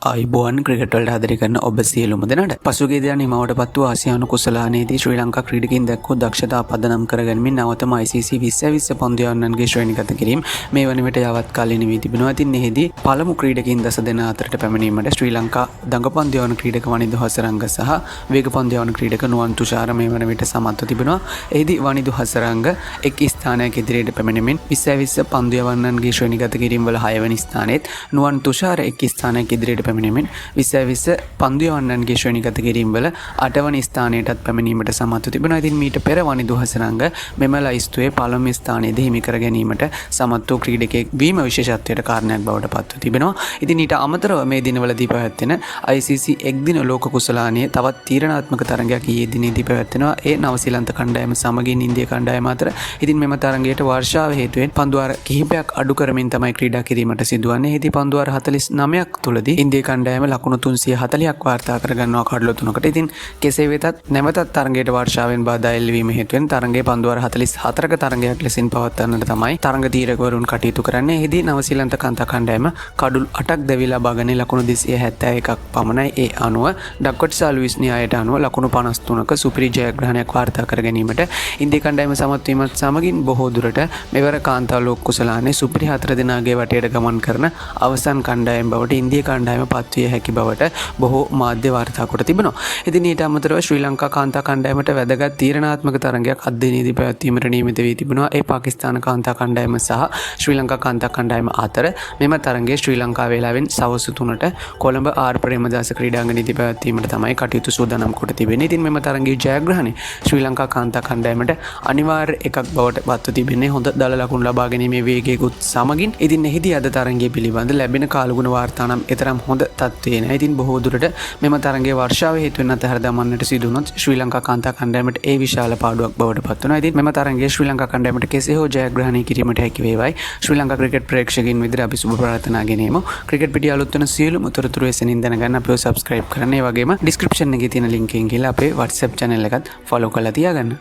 ආයිබෝන් cricket වලට ආදරය කරන ඔබ සියලුම දෙනාට පසුගිය දින නිමවටපත් වූ ආසියානු කුසලානයේදී ශ්‍රී ලංකා ක්‍රීඩකයින් දැක්වූ දක්ෂතා පදනම් කරගනිමින් නවතම ICC 2020 පන්දුයවන්නන්ගේ ශ්‍රේණිගත කිරීම මේ වන විට යවත් කාලීන වී තිබෙනවා. ඉතින් එහිදී පළමු ක්‍රීඩකයින් 10 දෙනා අතරට පැමිණීමට ශ්‍රී ලංකා දඟ පන්දුයවන ක්‍රීඩක වනිදු හසරංග සහ වේග පන්දුයවන ක්‍රීඩක නුවන් තුෂාර මේ වන විට සමත්ව තිබෙනවා. එහිදී වනිදු හසරංග එක් ස්ථානයක් ඉදිරියට පැමිණෙමින් 2020 පන්දුයවන්නන්ගේ ශ්‍රේණිගත කිරීම වල 6 වෙනි ස්ථානයේත් නුවන් තුෂාර එක් ස්ථානයක් ඉදිරියට පැමිණෙමින් 2020 පන්දුයවන්නන්ගේ ශ්‍රේණිගත කිරීම වල 8 වන ස්ථානයටත් පැමිණීමට සමත්ව තිබෙනවා. ඉතින් මීට පෙර වනිදු හසරංග මෙම ලයිස්තුවේ පළමු ස්ථානයේදී හිමි කර ගැනීමට සමත් වූ ක්‍රීඩකයෙක් වීම විශේෂත්වයට කාරණයක් බවට පත්ව තිබෙනවා. ඉතින් ඊට අමතරව මේ දිනවලදී පැවැත්වෙන ICC එක්දින ලෝක කුසලානයේ තවත් තීරණාත්මක තරගයක් ඊයේ දිනේදී පැවැත්වෙනවා. ඒ නවසීලන්ත කණ්ඩායම සමගින් ඉන්දියා කණ්ඩායම අතර. ඉතින් මෙම තරගයට වර්ෂාව හේතුවෙන් පන්දුවාර කිහිපයක් අඩු කරමින් තමයි ක්‍රීඩා කිරීමට සිදුවන්නේ. එහිදී පන්දුවාර 49ක් තුලදී ඉන්දියා කණ්ඩායම ලකුණු 340ක් වාර්තා කරගන්නවා කඩලු 3කට. ඉතින් කෙසේ වෙතත් නැවතත් තරගයට වර්ෂාවෙන් බාධා එල්ලවීම හේතුවෙන් තරගයේ පන්දුවාර 44ක තරගයක් ලෙසින් පවත්වන්නට තමයි තරග තීරකවරුන් කටයුතු කරන්නේ. එහිදී නවසීලන්ත කාන්තා කණ්ඩායම කඩුල් 8ක් දැවිලා බාගන්නේ ලකුණු 271ක් පමණයි. ඒ අනුව ඩක්වට්සා ලුයිස් න්‍යායට අනුව ලකුණු 53ක සුපිරි ජයග්‍රහණයක් වාර්තා කර ගැනීමට ඉන්දියා කණ්ඩායම සමත් වීමත් සමගින් බොහෝ දුරට මෙවර කාන්තා ලෝක කුසලානයේ සුපිරි 4 දෙනාගේ වටයට ගමන් කරන අවසන් කණ්ඩායම බවට ඉන්දියා කණ්ඩායම පත්විය හැකි බවට බොහෝ මාධ්‍ය වාර්තා කොට තිබෙනවා. ඉතින් ඊට අමතරව ශ්‍රී ලංකා කාන්තා කණ්ඩායමට වැදගත් තීරණාත්මක තරගයක් අද දිනේදී පැවැත්වීමට නියමිත වී තිබෙනවා. ඒ පාකිස්තාන කාන්තා කණ්ඩායම සහ ශ්‍රී ලංකා කාන්තා කණ්ඩායම අතර මෙම තරගයේ ශ්‍රී ලංකා වේලාවෙන් සවස් 3ට කොළඹ ආර් ප්‍රේමදාස ක්‍රීඩාංගණයේදී පැවැත්වීමට තමයි කටයුතු සූදානම් කොට තිබෙන්නේ. ඉතින් මෙම තරගයේ ජයග්‍රහණය ශ්‍රී ලංකා කාන්තා කණ්ඩායමට අනිවාර්ය එකක් බවට පත්ව තිබෙන්නේ. හොඳ දල ලකුණු ලබා ගැනීමේ වේගයකුත් සමගින්. ඉතින් එහිදී අද තරගයේ පිළිබඳ ලැබෙන කාලගුණ වාර්තා නම් එතරම් හොඳ තත්ත්වයේ නැහැ. ඉතින් බොහෝ දුරට මෙම තරගයේ වර්ෂාව හේතුවෙන් අතහැර දමන්නට සිදු වුණොත් ශ්‍රී ලංකා කාන්තා කණ්ඩායමට ඒ විශාල පාඩුවක් බවට පත් වෙනවා. ඉතින් මෙම තරගයේ ශ්‍රී ලංකා කණ්ඩායමට කෙසේ හෝ ජයග්‍රහණය කිරීමට හැකි වේවයි ශ්‍රී ලංකා ක්‍රිකට් ප්‍රේක්ෂකයන් විදිහට අපි සුබ ප්‍රාර්ථනා ගෙනෙමු. ක්‍රිකට් පිටිය අලුත් වෙන සියලුම තොරතුරු එසෙනින් දැනගන්න අපිව subscribe කරන්න. ඒ වගේම description එකේ තියෙන link එකෙන් ගිහලා අපේ WhatsApp channel එකත් follow කරලා තියාගන්න.